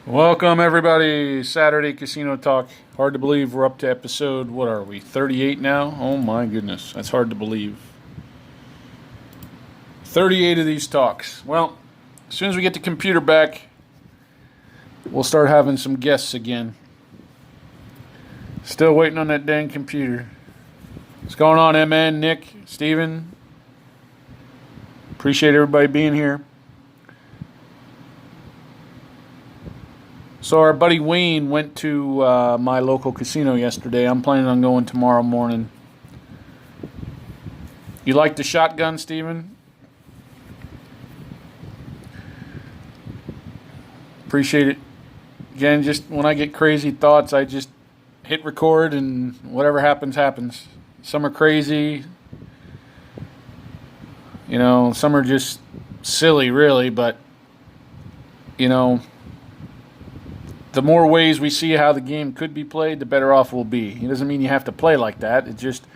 Welcome, everybody. Saturday Casino Talk. Hard to believe we're up to episode, what are we, 38 now? Oh my goodness, that's hard to believe. 38 of these talks. Well, as soon as we get the computer back, we'll start having some guests again. Still waiting on that dang computer. What's going on, MN, Nick, Steven? Appreciate everybody being here. So our buddy Wayne went to my local casino yesterday. I'm planning on going tomorrow morning. You like the shotgun, Steven? Appreciate it. Again, just when I get crazy thoughts, I just hit record and whatever happens, happens. Some are crazy. You know, some are just silly, really, but, you know, the more ways we see how the game could be played, the better off we'll be. It doesn't mean you have to play like that. You just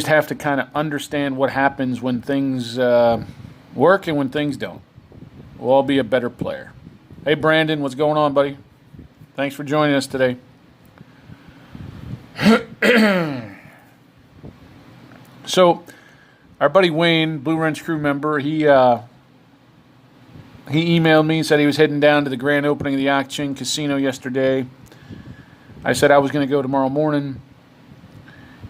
have to kind of understand what happens when things work and when things don't. We'll all be a better player. Hey, Brandon, what's going on, buddy? Thanks for joining us today. So, our buddy Wayne, Blue Wrench crew member, he emailed me, said he was heading down to the grand opening of the Auction Casino yesterday. I said I was going to go tomorrow morning.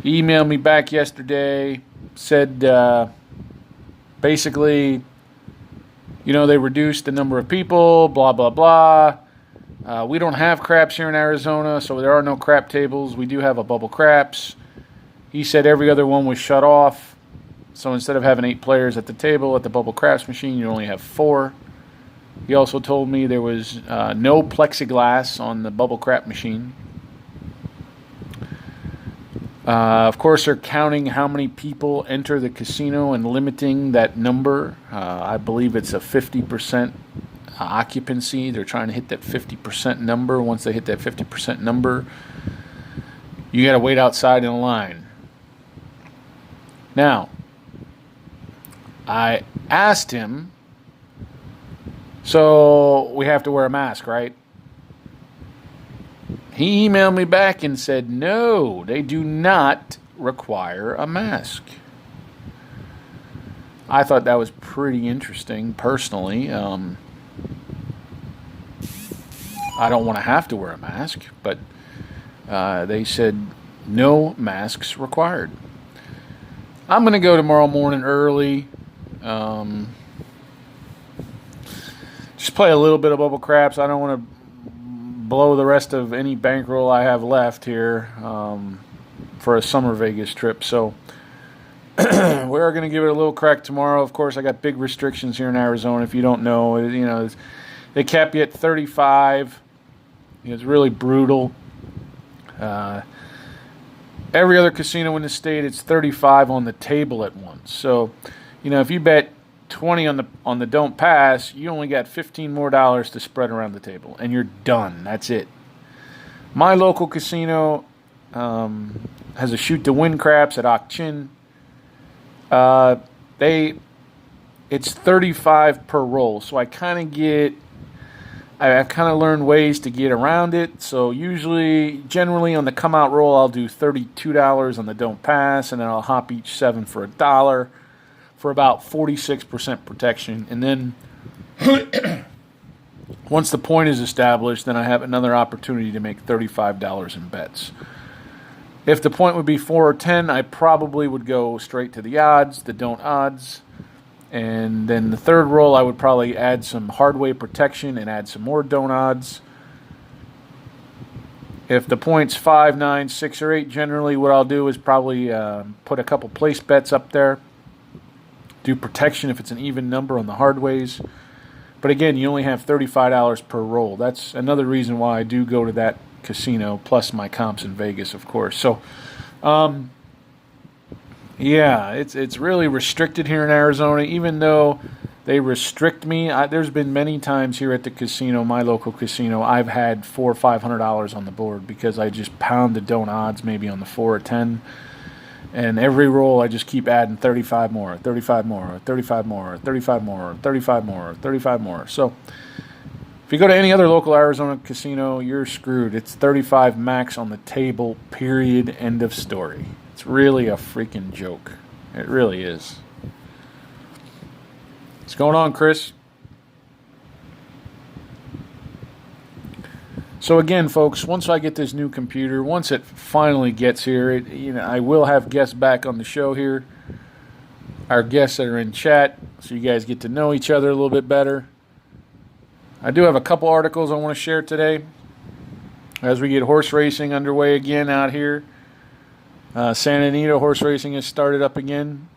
He emailed me back yesterday, said basically, you know, they reduced the number of people, blah, blah, blah. We don't have craps here in Arizona, so there are no crap tables. We do have a bubble craps. He said every other one was shut off. So instead of having 8 players at the table at the bubble craps machine, you only have 4. He also told me there was no plexiglass on the bubble crap machine. Of course, they're counting how many people enter the casino and limiting that number. I believe it's a 50% occupancy. They're trying to hit that 50% number. Once they hit that 50% number, you got to wait outside in a line. Now, I asked him, so we have to wear a mask, right? He emailed me back and said, no, they do not require a mask. I thought that was pretty interesting, personally. I don't want to have to wear a mask, but they said no masks required. I'm going to go tomorrow morning early. Just play a little bit of bubble craps. I don't want to blow the rest of any bankroll I have left here for a summer Vegas trip. So we are going to give it a little crack tomorrow. Of course, I got big restrictions here in Arizona. If you don't know, you know, they cap you at 35. It's really brutal. Every other casino in the state, it's 35 on the table at once. So, you know, if you bet 20 on the don't pass, you only got $15 more to spread around the table, and you're done. That's it. My local casino has a shoot to win craps at Auction. It's 35 per roll, so I've kind of learned ways to get around it. So generally on the come out roll, I'll do $32 on the don't pass, and then I'll hop each 7 for $1. For about 46% protection. And then once the point is established, then I have another opportunity to make $35 in bets. If the point would be 4 or 10, I probably would go straight to the odds, the don't odds. And then the third roll, I would probably add some hardway protection and add some more don't odds. If the point's 5, 9, 6, or 8, generally what I'll do is probably put a couple place bets up there. Do protection if it's an even number on the hardways. But again, you only have $35 per roll. That's another reason why I do go to that casino, plus my comps in Vegas, of course. So, yeah, it's really restricted here in Arizona. Even though they restrict me, there's been many times here at the casino, my local casino, I've had $400 or $500 on the board because I just pound the don't odds maybe on the 4 or 10. And every roll, I just keep adding 35 more, 35 more, 35 more, 35 more, 35 more, 35 more. So If you go to any other local Arizona casino, you're screwed. It's 35 max on the table, period, end of story. It's really a freaking joke. It really is. What's going on, Chris? So again, folks, once I get this new computer, once it finally gets here, I will have guests back on the show here. Our guests that are in chat, so you guys get to know each other a little bit better. I do have a couple articles I want to share today as we get horse racing underway again out here. Santa Anita horse racing has started up again.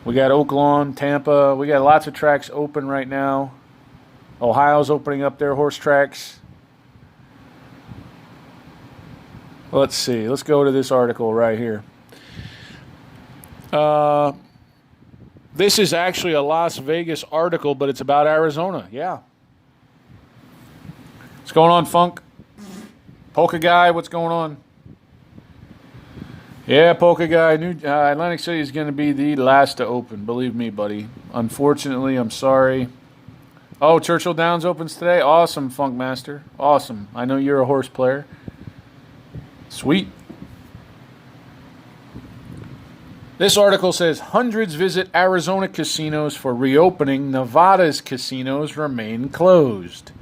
We got Oak Lawn, Tampa. We got lots of tracks open right now. Ohio's opening up their horse tracks. Let's see. Let's go to this article right here. This is actually a Las Vegas article, but it's about Arizona. Yeah. What's going on, Funk? Polka Guy, what's going on? Yeah, Polka Guy. Atlantic City is going to be the last to open. Believe me, buddy. Unfortunately, I'm sorry. Oh, Churchill Downs opens today? Awesome, Funk Master. Awesome. I know you're a horse player. Sweet. This article says hundreds visit Arizona casinos for reopening. Nevada's casinos remain closed.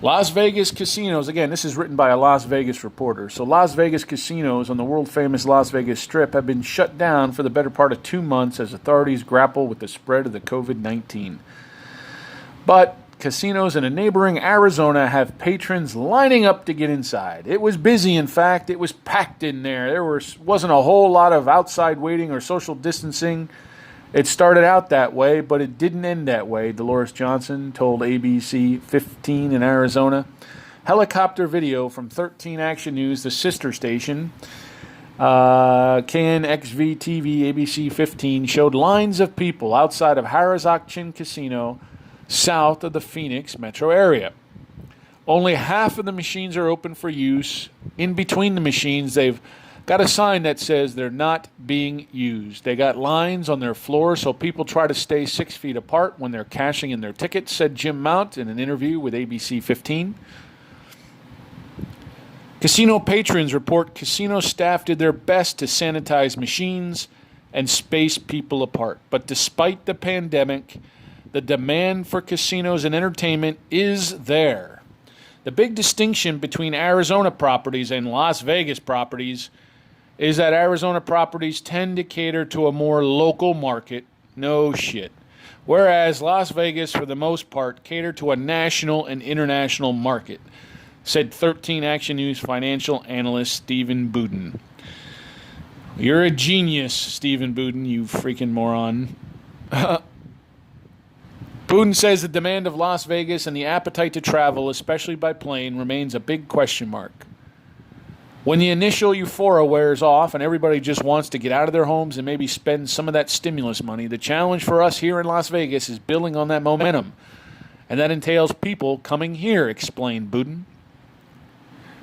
Las Vegas casinos, again, this is written by a Las Vegas reporter. So Las Vegas casinos on the world-famous Las Vegas Strip have been shut down for the better part of 2 months as authorities grapple with the spread of the COVID-19. But casinos in a neighboring Arizona have patrons lining up to get inside. It was busy, in fact. It was packed in there. There wasn't a whole lot of outside waiting or social distancing. It started out that way, but it didn't end that way, Dolores Johnson told ABC 15 in Arizona. Helicopter video from 13 Action News, the sister station, KNXV-TV ABC 15, showed lines of people outside of Harazakchin Casino, south of the Phoenix metro area. Only half of the machines are open for use. In between the machines, they've got a sign that says they're not being used. They got lines on their floor so people try to stay 6 feet apart when they're cashing in their tickets, said Jim Mount in an interview with ABC 15. Casino patrons report casino staff did their best to sanitize machines and space people apart. But despite the pandemic, the demand for casinos and entertainment is there. The big distinction between Arizona properties and Las Vegas properties is that Arizona properties tend to cater to a more local market. No shit. Whereas Las Vegas, for the most part, cater to a national and international market, said 13 Action News financial analyst Stephen Budin. You're a genius, Stephen Budin, you freaking moron. Putin says the demand of Las Vegas and the appetite to travel, especially by plane, remains a big question mark. When the initial euphoria wears off and everybody just wants to get out of their homes and maybe spend some of that stimulus money, the challenge for us here in Las Vegas is building on that momentum. And that entails people coming here, explained Putin.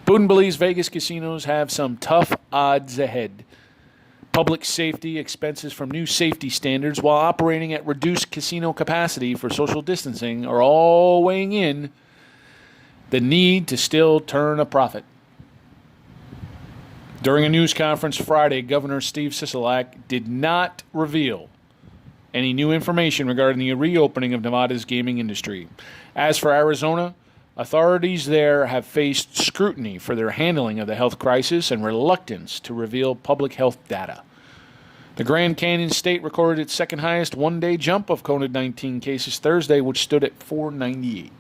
Putin believes Vegas casinos have some tough odds ahead. Public safety, expenses from new safety standards while operating at reduced casino capacity for social distancing are all weighing in the need to still turn a profit. During a news conference Friday, Governor Steve Sisolak did not reveal any new information regarding the reopening of Nevada's gaming industry. As for Arizona, authorities there have faced scrutiny for their handling of the health crisis and reluctance to reveal public health data. The Grand Canyon State recorded its second highest one-day jump of COVID-19 cases Thursday, which stood at 498.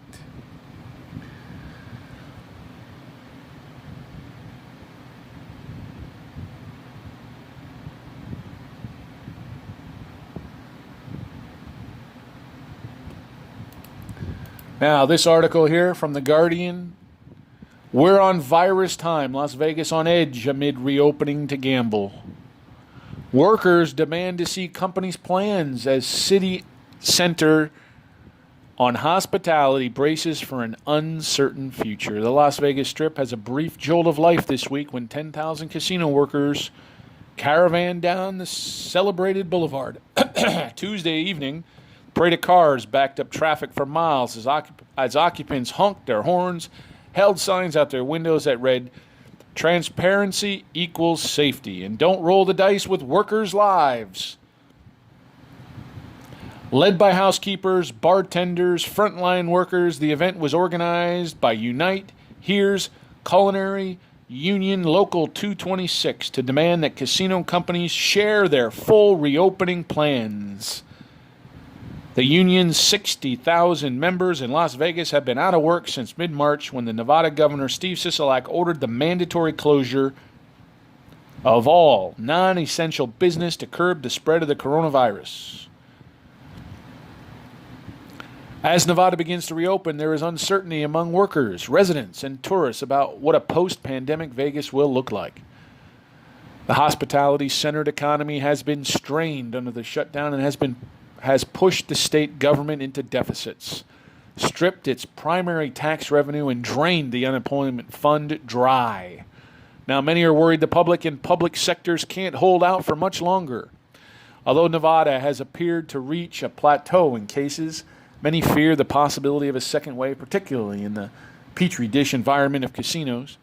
Now, this article here from The Guardian. We're on virus time. Las Vegas on edge amid reopening to gamble. Workers demand to see companies' plans as city center on hospitality braces for an uncertain future. The Las Vegas Strip has a brief jolt of life this week when 10,000 casino workers caravan down the celebrated boulevard. Tuesday evening, parade of cars backed up traffic for miles as occupants honked their horns, held signs out their windows that read, "Transparency equals safety," and "Don't roll the dice with workers' lives." Led by housekeepers, bartenders, frontline workers, the event was organized by Unite Here's Culinary Union Local 226 to demand that casino companies share their full reopening plans. The union's 60,000 members in Las Vegas have been out of work since mid-March when the Nevada Governor Steve Sisolak ordered the mandatory closure of all non-essential business to curb the spread of the coronavirus. As Nevada begins to reopen, there is uncertainty among workers, residents, and tourists about what a post-pandemic Vegas will look like. The hospitality-centered economy has been strained under the shutdown and has pushed the state government into deficits, stripped its primary tax revenue, and drained the unemployment fund dry. Now, many are worried the public and public sectors can't hold out for much longer. Although Nevada has appeared to reach a plateau in cases, many fear the possibility of a second wave, particularly in the petri dish environment of casinos.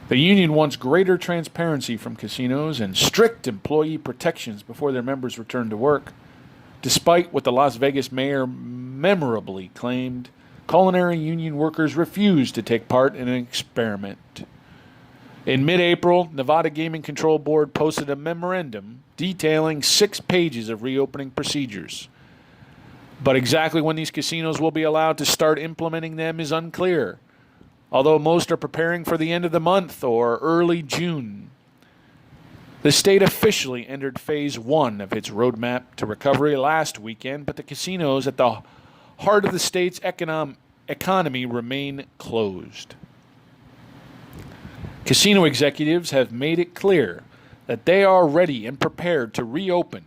The union wants greater transparency from casinos and strict employee protections before their members return to work. Despite what the Las Vegas mayor memorably claimed, culinary union workers refused to take part in an experiment. In mid-April, Nevada Gaming Control Board posted a memorandum detailing 6 pages of reopening procedures. But exactly when these casinos will be allowed to start implementing them is unclear, although most are preparing for the end of the month or early June. The state officially entered Phase 1 of its roadmap to recovery last weekend, but the casinos at the heart of the state's economy remain closed. Casino executives have made it clear that they are ready and prepared to reopen.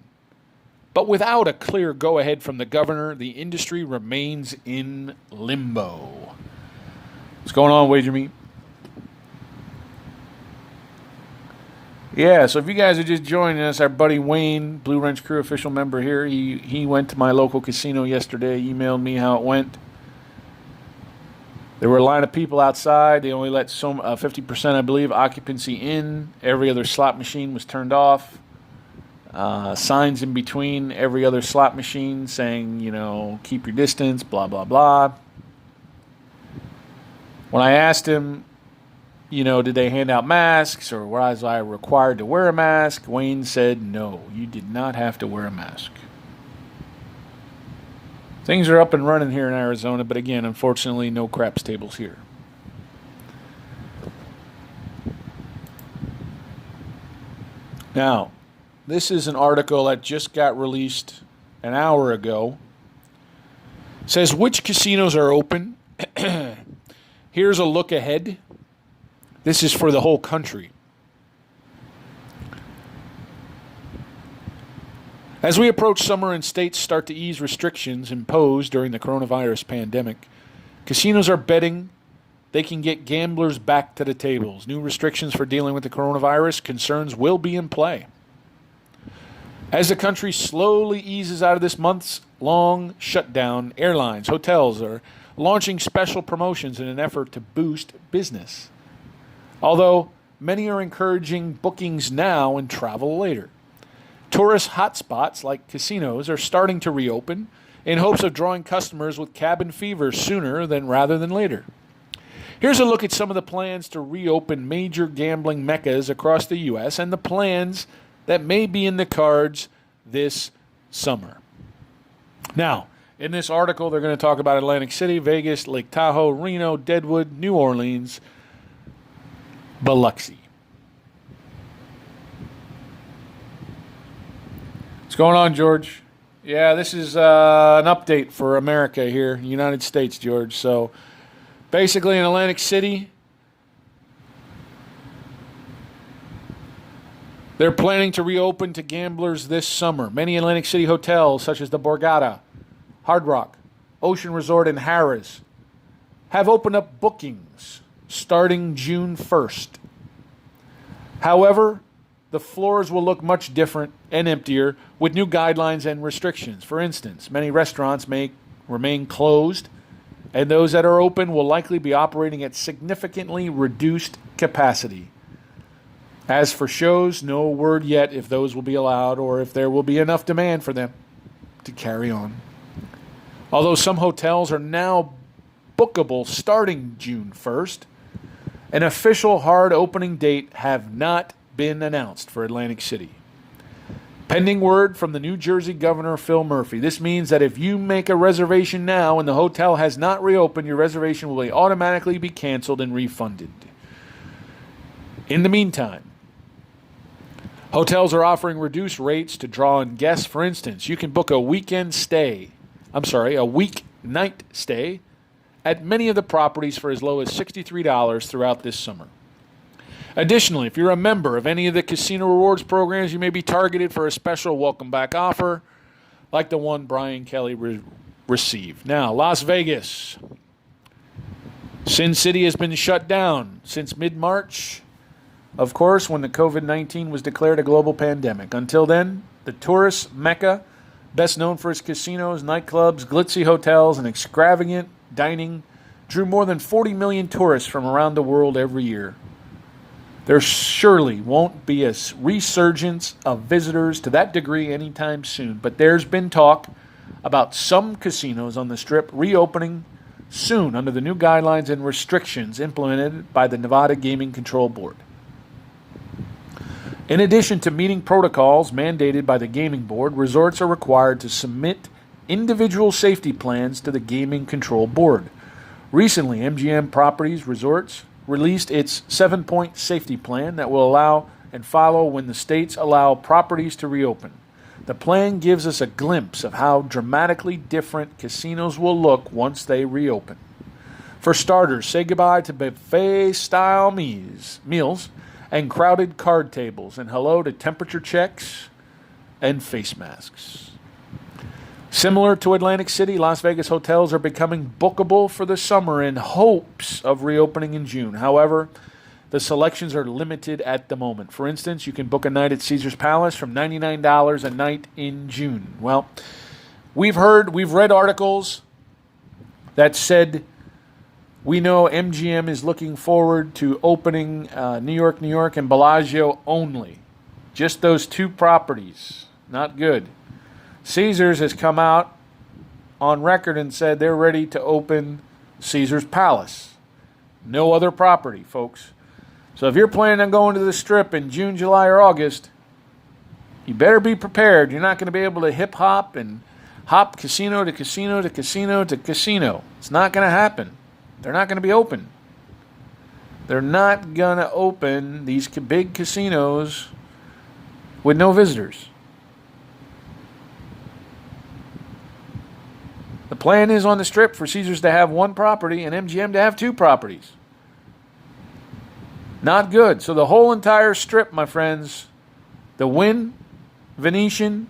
But without a clear go-ahead from the governor, the industry remains in limbo. What's going on, Wager Meat? Yeah, so if you guys are just joining us, our buddy Wayne, Blue Wrench Crew official member here, he went to my local casino yesterday, emailed me how it went. There were a line of people outside. They only let 50%, I believe, occupancy in. Every other slot machine was turned off. Signs in between every other slot machine saying, keep your distance, blah, blah, blah. When I asked him, did they hand out masks or was I required to wear a mask, Wayne said, no, you did not have to wear a mask. Things are up and running here in Arizona, but again, unfortunately, no craps tables here. Now, this is an article that just got released an hour ago. It says, which casinos are open? Here's a look ahead. This is for the whole country. As we approach summer and states start to ease restrictions imposed during the coronavirus pandemic, casinos are betting they can get gamblers back to the tables. New restrictions for dealing with the coronavirus concerns will be in play. As the country slowly eases out of this months-long shutdown, airlines, hotels are launching special promotions in an effort to boost business. Although many are encouraging bookings now and travel later. Tourist hotspots like casinos are starting to reopen in hopes of drawing customers with cabin fever sooner rather than later. Here's a look at some of the plans to reopen major gambling meccas across the U.S. and the plans that may be in the cards this summer. Now, in this article, they're going to talk about Atlantic City, Vegas, Lake Tahoe, Reno, Deadwood, New Orleans, Biloxi. What's going on, George? Yeah, this is an update for America here, United States, George. So basically in Atlantic City, they're planning to reopen to gamblers this summer. Many Atlantic City hotels, such as the Borgata, Hard Rock, Ocean Resort, and Harrah's, have opened up bookings starting June 1st. However, the floors will look much different and emptier with new guidelines and restrictions. For instance, many restaurants may remain closed, and those that are open will likely be operating at significantly reduced capacity. As for shows, no word yet if those will be allowed or if there will be enough demand for them to carry on. Although some hotels are now bookable starting June 1st, an official hard opening date have not been announced for Atlantic City. Pending word from the New Jersey Governor Phil Murphy. This means that if you make a reservation now and the hotel has not reopened, your reservation will automatically be canceled and refunded. In the meantime, hotels are offering reduced rates to draw in guests. For instance, you can book a weeknight stay at many of the properties for as low as $63 throughout this summer. Additionally, if you're a member of any of the casino rewards programs, you may be targeted for a special welcome back offer like the one Brian Kelly received. Now, Las Vegas. Sin City has been shut down since mid-March, of course, when the COVID-19 was declared a global pandemic. Until then, the tourist Mecca, best known for its casinos, nightclubs, glitzy hotels, and extravagant dining, drew more than 40 million tourists from around the world every year. There surely won't be a resurgence of visitors to that degree anytime soon, but there's been talk about some casinos on the Strip reopening soon under the new guidelines and restrictions implemented by the Nevada Gaming Control Board. In addition to meeting protocols mandated by the Gaming Board, resorts are required to submit individual safety plans to the Gaming Control Board. Recently, MGM Properties Resorts released its 7-point safety plan that will allow and follow when the states allow properties to reopen. The plan gives us a glimpse of how dramatically different casinos will look once they reopen. For starters, say goodbye to buffet-style meals and crowded card tables, and hello to temperature checks and face masks. Similar to Atlantic City, Las Vegas hotels are becoming bookable for the summer in hopes of reopening in June. However, the selections are limited at the moment. For instance, you can book a night at Caesars Palace from $99 a night in June. Well, we've read articles that said we know MGM is looking forward to opening New York, and Bellagio only. Just those two properties. Not good. Caesars has come out on record and said they're ready to open Caesars Palace. No other property, folks. So if you're planning on going to the Strip in June, July, or August, you better be prepared. You're not going to be able to hip-hop and hop casino to casino to casino to casino. It's not going to happen. They're not going to be open. They're not going to open these big casinos with no visitors. The plan is on the Strip for Caesars to have one property and MGM to have two properties. Not good. So the whole entire Strip, my friends, the Wynn, Venetian,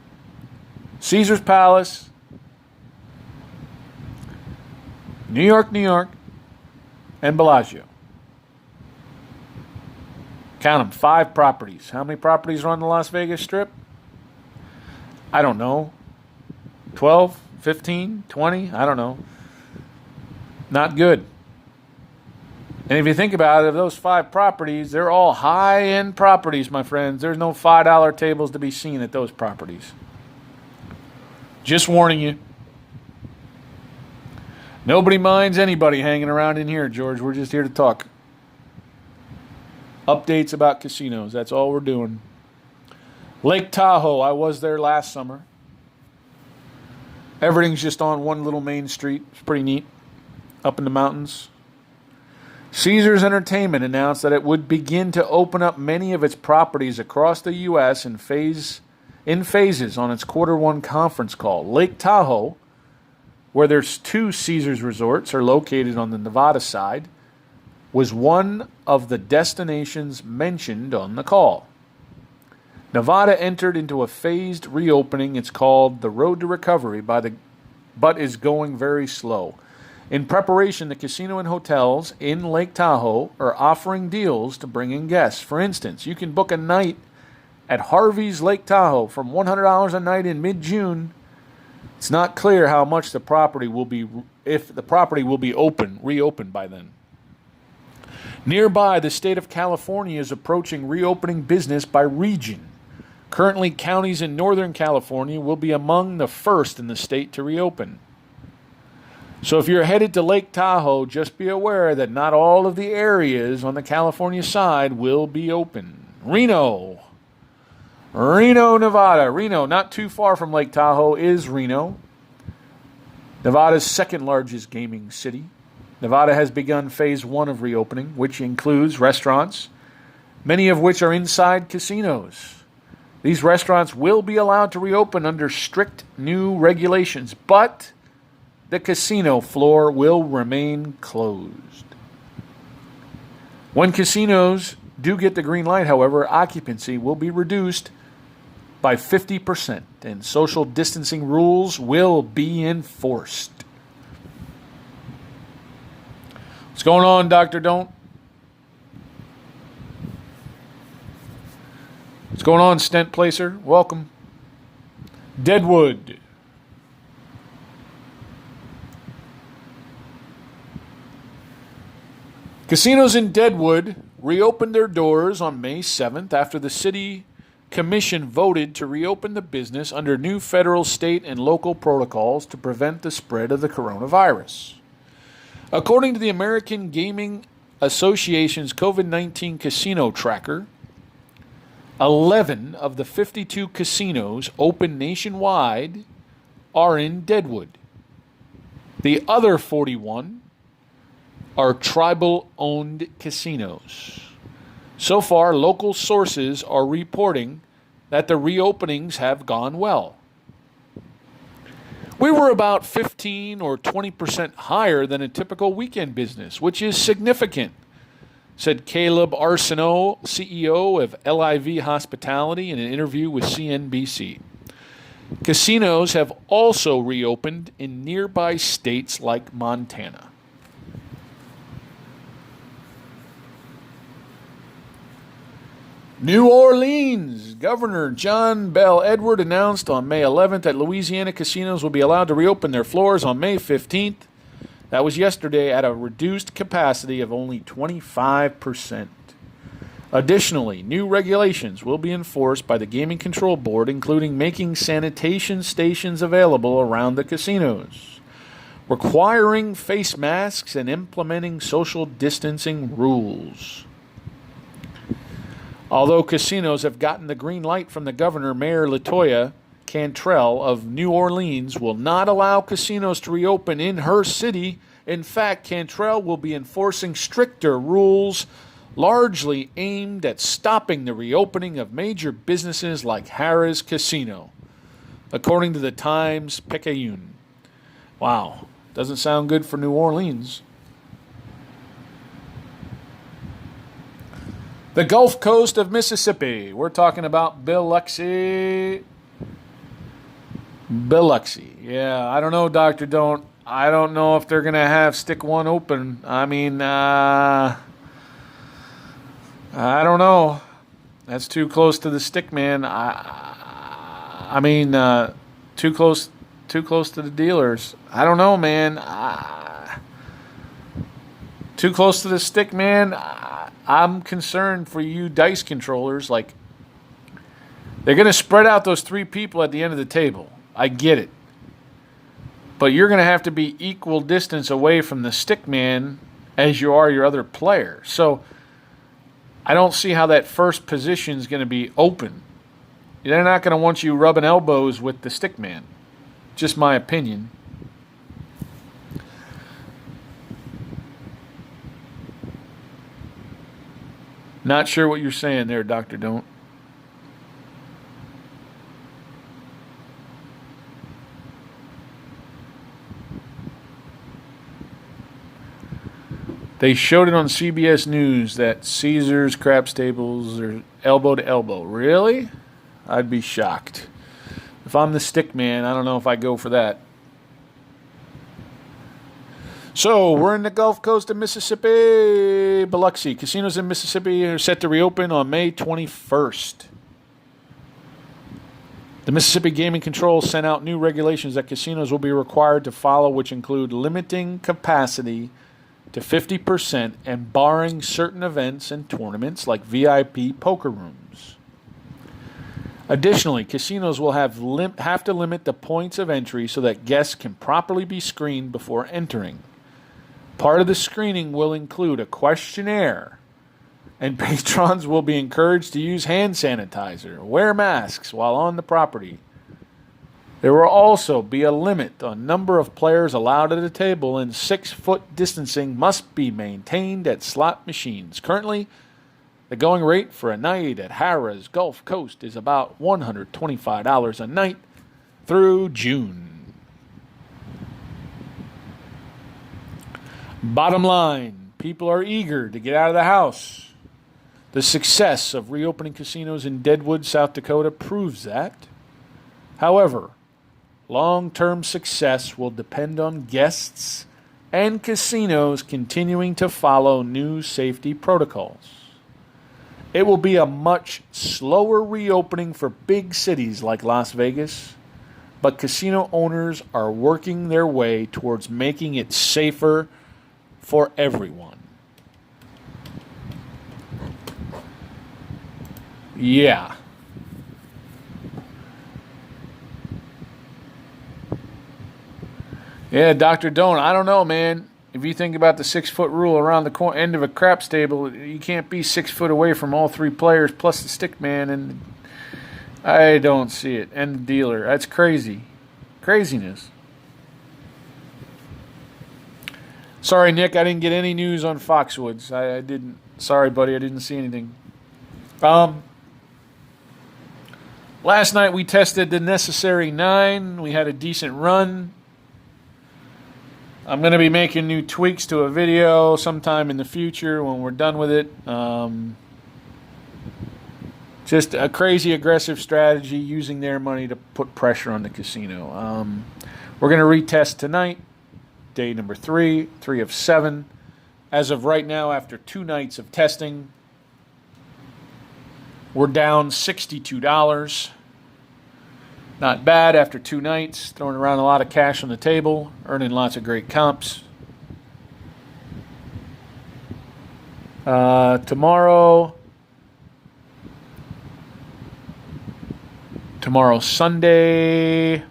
Caesars Palace, New York, and Bellagio. Count them, 5 properties. How many properties are on the Las Vegas Strip? I don't know. 12? 15, 20, I don't know. Not good. And if you think about it, of those 5 properties, they're all high-end properties, my friends. There's no $5 tables to be seen at those properties. Just warning you. Nobody minds anybody hanging around in here, George. We're just here to talk. Updates about casinos. That's all we're doing. Lake Tahoe. I was there last summer. Everything's just on one little main street. It's pretty neat. Up in the mountains. Caesars Entertainment announced that it would begin to open up many of its properties across the U.S. in phases on its Q1 conference call. Lake Tahoe, where there's 2 Caesars resorts, are located on the Nevada side, was one of the destinations mentioned on the call. Nevada entered into a phased reopening. It's called the Road to Recovery, but is going very slow. In preparation, the casino and hotels in Lake Tahoe are offering deals to bring in guests. For instance, you can book a night at Harvey's Lake Tahoe from $100 a night in mid-June. It's not clear how much the property will be, if the property will be reopened by then. Nearby, the state of California is approaching reopening business by region. Currently, counties in Northern California will be among the first in the state to reopen. So if you're headed to Lake Tahoe, just be aware that not all of the areas on the California side will be open. Reno, Nevada. Reno, not too far from Lake Tahoe, is Reno, Nevada's second largest gaming city. Nevada has begun phase 1 of reopening, which includes restaurants, many of which are inside casinos. These restaurants will be allowed to reopen under strict new regulations, but the casino floor will remain closed. When casinos do get the green light, however, occupancy will be reduced by 50%, and social distancing rules will be enforced. What's going on, Dr. Don't? What's going on, Stent Placer? Welcome. Deadwood. Casinos in Deadwood reopened their doors on May 7th after the city commission voted to reopen the business under new federal, state, and local protocols to prevent the spread of the coronavirus. According to the American Gaming Association's COVID-19 casino tracker, 11 of the 52 casinos open nationwide are in Deadwood. The other 41 are tribal-owned casinos. So far, local sources are reporting that the reopenings have gone well. We were about 15 or 20% higher than a typical weekend business, which is significant, said Caleb Arsenault, CEO of LIV Hospitality, in an interview with CNBC. Casinos have also reopened in nearby states like Montana. New Orleans. Governor John Bel Edward announced on May 11th that Louisiana casinos will be allowed to reopen their floors on May 15th. That was yesterday at a reduced capacity of only 25%. Additionally, new regulations will be enforced by the Gaming Control Board, including making sanitation stations available around the casinos, requiring face masks, and implementing social distancing rules. Although casinos have gotten the green light from the governor, Mayor LaToya Cantrell of New Orleans will not allow casinos to reopen in her city. In fact, Cantrell will be enforcing stricter rules largely aimed at stopping the reopening of major businesses like Harrah's Casino, according to the Times-Picayune. Wow, doesn't sound good for New Orleans. The Gulf Coast of Mississippi. We're talking about Biloxi. Yeah, I don't know, Dr. Don't. I don't know if they're going to have Stick 1 open. I mean, I don't know. That's too close to the stick, man. I mean, too close to the dealers. I don't know, man. Too close to the stick, man. I'm concerned for you dice controllers. Like, they're going to spread out those 3 people at the end of the table. I get it. But you're going to have to be equal distance away from the stick man as you are your other player. So I don't see how that first position is going to be open. They're not going to want you rubbing elbows with the stick man. Just my opinion. Not sure what you're saying there, Dr. Don't. They showed it on CBS News that Caesars craps tables are elbow to elbow. Really? I'd be shocked. If I'm the stick man, I don't know if I go for that. So, we're in the Gulf Coast of Mississippi. Biloxi. Casinos in Mississippi are set to reopen on May 21st. The Mississippi Gaming Control sent out new regulations that casinos will be required to follow, which include limiting capacity to 50% and barring certain events and tournaments like VIP poker rooms. Additionally, casinos will have to limit the points of entry so that guests can properly be screened before entering. Part of the screening will include a questionnaire, and patrons will be encouraged to use hand sanitizer, wear masks while on the property. There will also be a limit on number of players allowed at a table, and 6-foot distancing must be maintained at slot machines. Currently, the going rate for a night at Harrah's Gulf Coast is about $125 a night through June. Bottom line, people are eager to get out of the house. The success of reopening casinos in Deadwood, South Dakota proves that. However, long-term success will depend on guests and casinos continuing to follow new safety protocols. It will be a much slower reopening for big cities like Las Vegas, but casino owners are working their way towards making it safer for everyone. Yeah. Yeah, Dr. Don't. I don't know, man. If you think about the 6-foot rule around the end of a craps table, you can't be 6 foot away from all three players plus the stick man, and I don't see it. And the dealer. That's crazy. Craziness. Sorry, Nick, I didn't get any news on Foxwoods. I didn't. Sorry, buddy, I didn't see anything. Last night we tested the necessary 9. We had a decent run. I'm going to be making new tweaks to a video sometime in the future when we're done with it. Just a crazy aggressive strategy using their money to put pressure on the casino. We're going to retest tonight, day number 3 of 7. As of right now, after 2 nights of testing, we're down $62. Not bad after 2 nights, throwing around a lot of cash on the table, earning lots of great comps. Tomorrow, Sunday.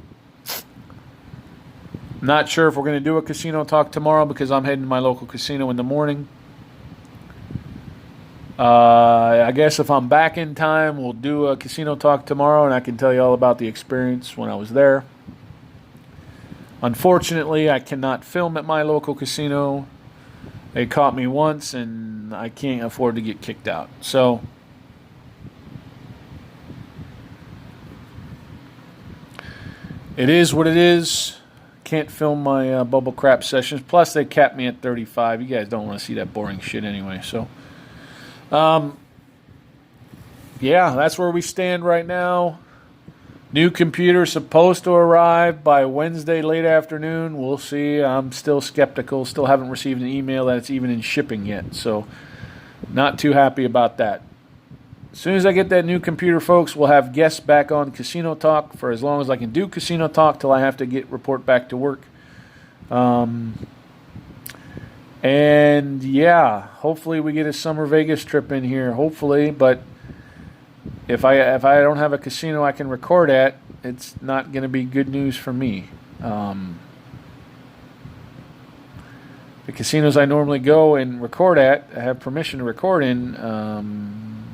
Not sure if we're going to do a casino talk tomorrow because I'm heading to my local casino in the morning. I guess if I'm back in time, we'll do a casino talk tomorrow, and I can tell you all about the experience when I was there. Unfortunately, I cannot film at my local casino. They caught me once, and I can't afford to get kicked out. So, it is what it is. Can't film my bubble crap sessions. Plus, they capped me at 35. You guys don't want to see that boring shit anyway, so... yeah, that's where we stand right now. New computer supposed to arrive by Wednesday late afternoon. We'll see. I'm still skeptical. Still haven't received an email that it's even in shipping yet. So not too happy about that. As soon as I get that new computer, folks, we'll have guests back on Casino Talk for as long as I can do Casino Talk till I have to report back to work. And yeah, hopefully we get a summer Vegas trip in here. Hopefully, but if I don't have a casino I can record at, it's not going to be good news for me. The casinos I normally go and record at, I have permission to record in,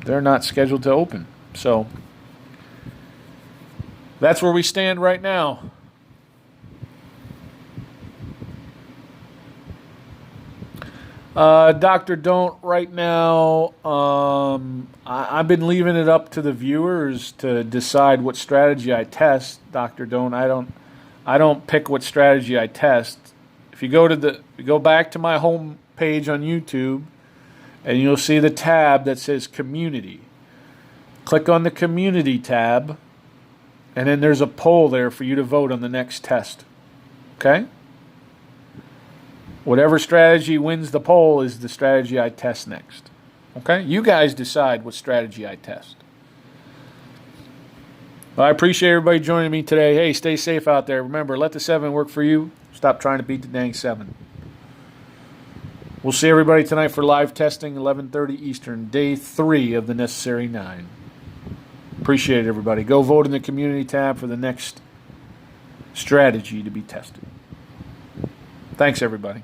they're not scheduled to open. So that's where we stand right now. Dr. Don't right now. I've been leaving it up to the viewers to decide what strategy I test. Dr. Don't. I don't pick what strategy I test. If you go back to my home page on YouTube, and you'll see the tab that says Community. Click on the Community tab, and then there's a poll there for you to vote on the next test. Okay? Whatever strategy wins the poll is the strategy I test next. Okay? You guys decide what strategy I test. Well, I appreciate everybody joining me today. Hey, stay safe out there. Remember, let the 7 work for you. Stop trying to beat the dang 7. We'll see everybody tonight for live testing, 11:30 Eastern, day 3 of the necessary 9. Appreciate it, everybody. Go vote in the community tab for the next strategy to be tested. Thanks, everybody.